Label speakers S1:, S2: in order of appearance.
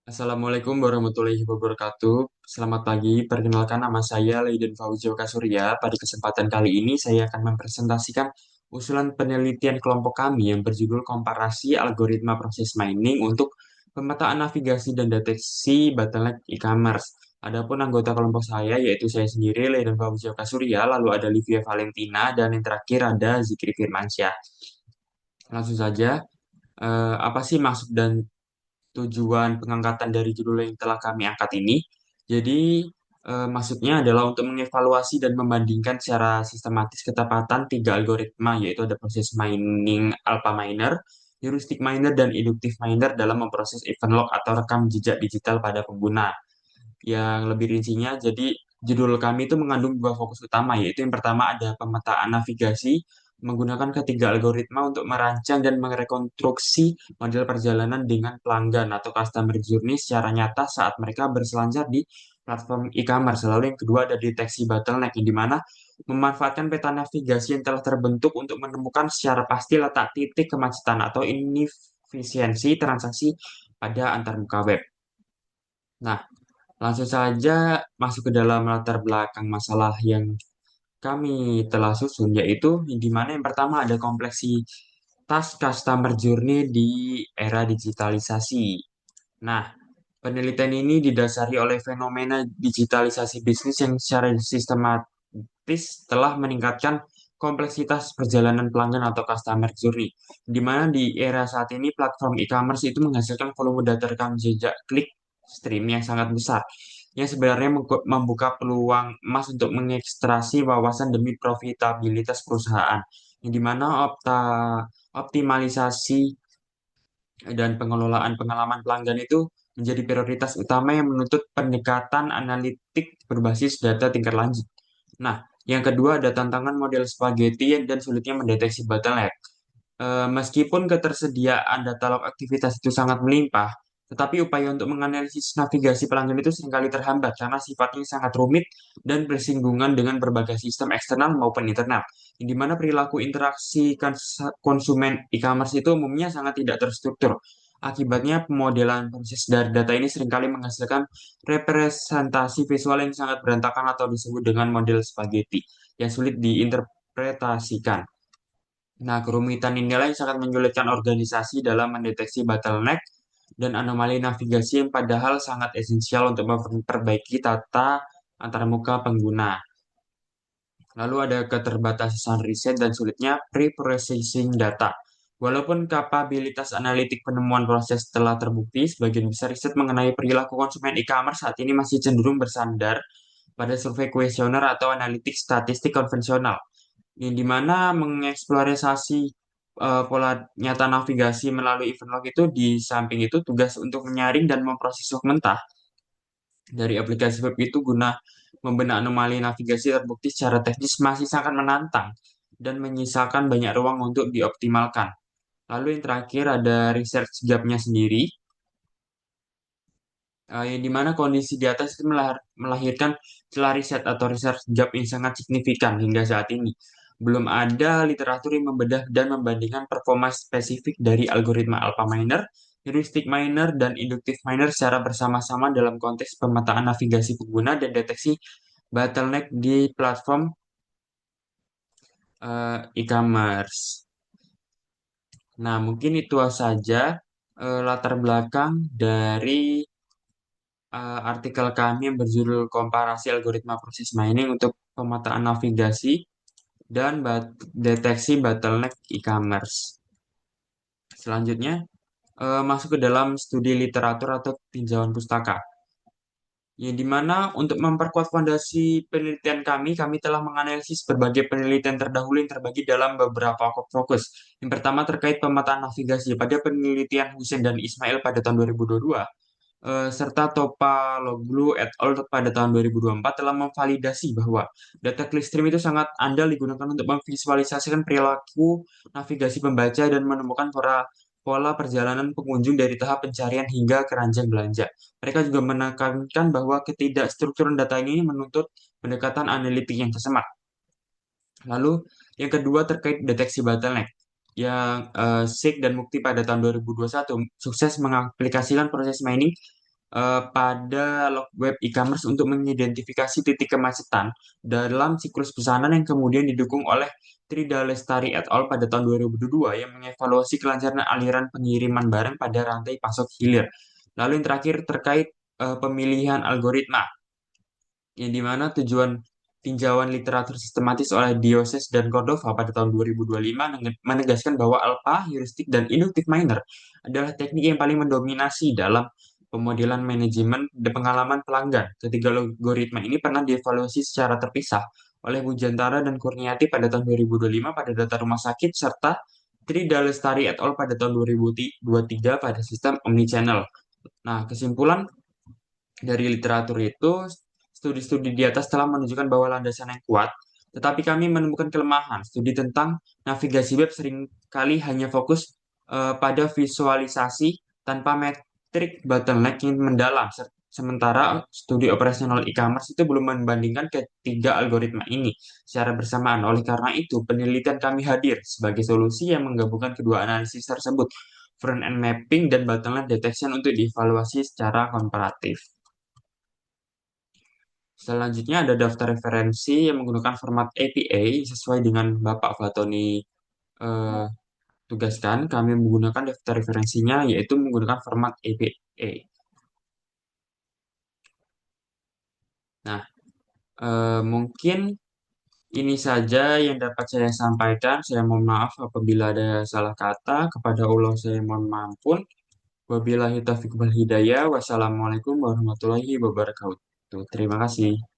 S1: Assalamualaikum warahmatullahi wabarakatuh. Selamat pagi, perkenalkan nama saya Leiden Fauzio Kasurya. Pada kesempatan kali ini saya akan mempresentasikan usulan penelitian kelompok kami yang berjudul Komparasi Algoritma Proses Mining untuk Pemetaan Navigasi dan Deteksi Bottleneck E-commerce. Adapun anggota kelompok saya yaitu saya sendiri Leiden Fauzio Kasurya, lalu ada Livia Valentina, dan yang terakhir ada Zikri Firmansyah. Langsung saja, apa sih maksud dan tujuan pengangkatan dari judul yang telah kami angkat ini? Jadi, maksudnya adalah untuk mengevaluasi dan membandingkan secara sistematis ketepatan tiga algoritma, yaitu ada proses mining alpha miner, heuristic miner, dan inductive miner dalam memproses event log atau rekam jejak digital pada pengguna. Yang lebih rincinya, jadi judul kami itu mengandung dua fokus utama, yaitu yang pertama ada pemetaan navigasi menggunakan ketiga algoritma untuk merancang dan merekonstruksi model perjalanan dengan pelanggan atau customer journey secara nyata saat mereka berselancar di platform e-commerce. Lalu yang kedua ada deteksi bottleneck, yang dimana memanfaatkan peta navigasi yang telah terbentuk untuk menemukan secara pasti letak titik kemacetan atau inefisiensi transaksi pada antarmuka web. Nah, langsung saja masuk ke dalam latar belakang masalah yang kami telah susun, yaitu di mana yang pertama ada kompleksitas customer journey di era digitalisasi. Nah, penelitian ini didasari oleh fenomena digitalisasi bisnis yang secara sistematis telah meningkatkan kompleksitas perjalanan pelanggan atau customer journey, di mana di era saat ini platform e-commerce itu menghasilkan volume data rekam jejak klik stream yang sangat besar, yang sebenarnya membuka peluang emas untuk mengekstraksi wawasan demi profitabilitas perusahaan, yang dimana optimalisasi dan pengelolaan pengalaman pelanggan itu menjadi prioritas utama yang menuntut pendekatan analitik berbasis data tingkat lanjut. Nah, yang kedua ada tantangan model spaghetti dan sulitnya mendeteksi bottleneck. Meskipun ketersediaan data log aktivitas itu sangat melimpah, tetapi upaya untuk menganalisis navigasi pelanggan itu seringkali terhambat karena sifatnya sangat rumit dan bersinggungan dengan berbagai sistem eksternal maupun internal, di mana perilaku interaksi konsumen e-commerce itu umumnya sangat tidak terstruktur. Akibatnya, pemodelan proses dari data ini seringkali menghasilkan representasi visual yang sangat berantakan atau disebut dengan model spaghetti, yang sulit diinterpretasikan. Nah, kerumitan inilah yang sangat menyulitkan organisasi dalam mendeteksi bottleneck dan anomali navigasi yang padahal sangat esensial untuk memperbaiki tata antarmuka pengguna. Lalu ada keterbatasan riset dan sulitnya pre-processing data. Walaupun kapabilitas analitik penemuan proses telah terbukti, sebagian besar riset mengenai perilaku konsumen e-commerce saat ini masih cenderung bersandar pada survei kuesioner atau analitik statistik konvensional, yang dimana mengeksplorasi pola nyata navigasi melalui event log itu, di samping itu tugas untuk menyaring dan memproses log mentah dari aplikasi web itu guna membenak anomali navigasi terbukti secara teknis masih sangat menantang dan menyisakan banyak ruang untuk dioptimalkan. Lalu yang terakhir ada research gap-nya sendiri, yang dimana kondisi di atas itu melahirkan celah riset atau research gap yang sangat signifikan hingga saat ini. Belum ada literatur yang membedah dan membandingkan performa spesifik dari algoritma alpha miner, heuristic miner, dan inductive miner secara bersama-sama dalam konteks pemetaan navigasi pengguna dan deteksi bottleneck di platform e-commerce. Nah, mungkin itu saja latar belakang dari artikel kami yang berjudul Komparasi Algoritma Proses Mining untuk Pemetaan Navigasi dan Deteksi Bottleneck E-commerce. Selanjutnya, masuk ke dalam studi literatur atau tinjauan pustaka. Yang dimana untuk memperkuat fondasi penelitian kami telah menganalisis berbagai penelitian terdahulu yang terbagi dalam beberapa fokus. Yang pertama terkait pemetaan navigasi pada penelitian Hussein dan Ismail pada tahun 2022, serta Topaloglu et al. Pada tahun 2024 telah memvalidasi bahwa data clickstream itu sangat andal digunakan untuk memvisualisasikan perilaku navigasi pembaca dan menemukan pola pola perjalanan pengunjung dari tahap pencarian hingga keranjang belanja. Mereka juga menekankan bahwa ketidakstrukturan data ini menuntut pendekatan analitik yang cermat. Lalu yang kedua terkait deteksi bottleneck, yang Sik dan Mukti pada tahun 2021 sukses mengaplikasikan proses mining pada log web e-commerce untuk mengidentifikasi titik kemacetan dalam siklus pesanan yang kemudian didukung oleh Trida Lestari et al. Pada tahun 2022 yang mengevaluasi kelancaran aliran pengiriman barang pada rantai pasok hilir. Lalu yang terakhir terkait pemilihan algoritma yang dimana tujuan tinjauan literatur sistematis oleh Diocese dan Cordova pada tahun 2025 menegaskan bahwa alpha, heuristik, dan inductive minor adalah teknik yang paling mendominasi dalam pemodelan manajemen dan pengalaman pelanggan. Ketiga algoritma ini pernah dievaluasi secara terpisah oleh Bujantara dan Kurniati pada tahun 2025 pada data rumah sakit serta Tri Lestari et al. Pada tahun 2023 pada sistem omnichannel. Nah, kesimpulan dari literatur itu, studi-studi di atas telah menunjukkan bahwa landasan yang kuat, tetapi kami menemukan kelemahan. Studi tentang navigasi web seringkali hanya fokus pada visualisasi tanpa metrik bottleneck yang mendalam. Sementara studi operasional e-commerce itu belum membandingkan ketiga algoritma ini secara bersamaan. Oleh karena itu, penelitian kami hadir sebagai solusi yang menggabungkan kedua analisis tersebut, front-end mapping dan bottleneck detection untuk dievaluasi secara komparatif. Selanjutnya ada daftar referensi yang menggunakan format APA sesuai dengan Bapak Fatoni eh, tugaskan. Kami menggunakan daftar referensinya yaitu menggunakan format APA. Nah, mungkin ini saja yang dapat saya sampaikan. Saya mohon maaf apabila ada salah kata. Kepada Allah saya mohon maafun. Wabillahi taufiq wal hidayah. Wassalamualaikum warahmatullahi wabarakatuh. Terima kasih.